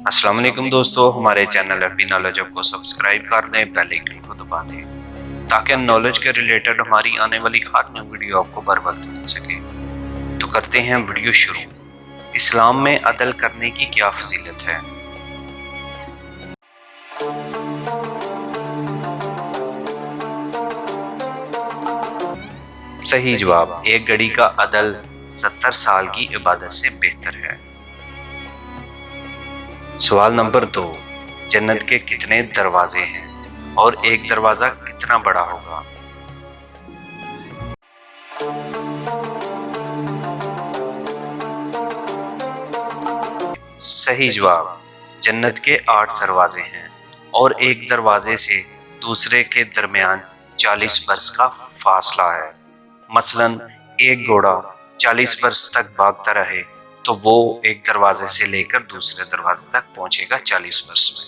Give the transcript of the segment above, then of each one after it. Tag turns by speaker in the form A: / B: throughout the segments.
A: السلام علیکم دوستو، ہمارے چینل عربی نالج کو سبسکرائب کر دیں، بیل آئکن کو دبا دیں تاکہ نالج کے ریلیٹڈ ہماری آنے والی ہر نیو ویڈیو آپ کو بر وقت مل سکے۔ تو کرتے ہیں ویڈیو شروع۔ اسلام میں عدل کرنے کی کیا فضیلت ہے؟ صحیح جواب، ایک گھڑی کا عدل 70 سال کی عبادت سے بہتر ہے۔ سوال نمبر 2، جنت کے کتنے دروازے ہیں اور ایک دروازہ کتنا بڑا ہوگا؟ صحیح جواب، جنت کے 8 دروازے ہیں اور ایک دروازے سے دوسرے کے درمیان 40 برس کا فاصلہ ہے۔ مثلا ایک گھوڑا 40 برس تک بھاگتا رہے تو وہ ایک دروازے سے لے کر دوسرے دروازے تک پہنچے گا 40 برس میں۔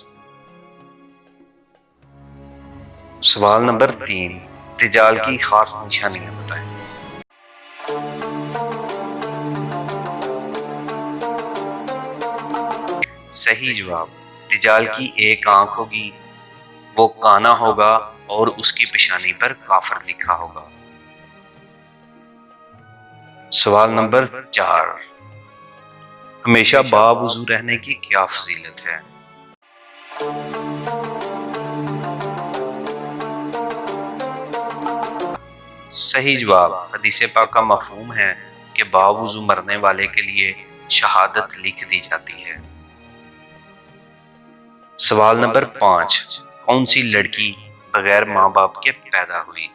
A: سوال نمبر 3، دجال کی خاص نشانیاں بتائیں۔ صحیح جواب، دجال کی ایک آنکھ ہوگی، وہ کانا ہوگا اور اس کی پیشانی پر کافر لکھا ہوگا۔ سوال نمبر 4، ہمیشہ باوضو رہنے کی کیا فضیلت ہے؟ صحیح جواب، حدیث پاک کا مفہوم ہے کہ باوضو مرنے والے کے لیے شہادت لکھ دی جاتی ہے۔ سوال نمبر 5، کون سی لڑکی بغیر ماں باپ کے پیدا ہوئی؟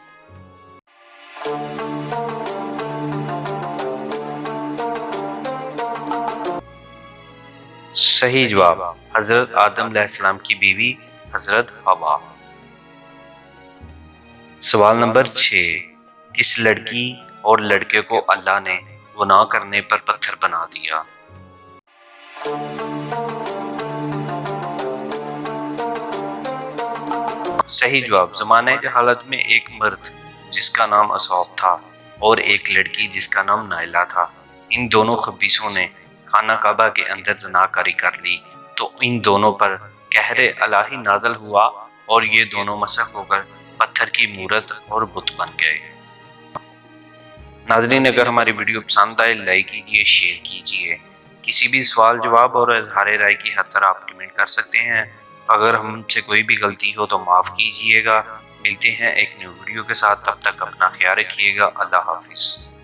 A: صحیح جواب، حضرت آدم علیہ السلام کی بیوی حضرت حوا۔ سوال نمبر 6، کس لڑکی اور لڑکے کو اللہ نے گناہ کرنے پر پتھر بنا دیا؟ صحیح جواب، زمانہ جہالت میں ایک مرد جس کا نام اصحاب تھا اور ایک لڑکی جس کا نام نائلہ تھا، ان دونوں خبیثوں نے خانہ کعبہ کے اندر زناکاری کر لی تو ان دونوں پر قہر الہی نازل ہوا اور یہ دونوں مسخ ہو کر پتھر کی مورت اور بت بن گئے۔ ناظرین، اگر ہماری ویڈیو پسند آئے لائک کیجیے، شیئر کیجیے۔ کسی بھی سوال جواب اور اظہار رائے کی خاطر آپ کمنٹ کر سکتے ہیں۔ اگر ہم سے کوئی بھی غلطی ہو تو معاف کیجیے گا۔ ملتے ہیں ایک نیو ویڈیو کے ساتھ، تب تک اپنا خیال رکھیے گا۔ اللہ حافظ۔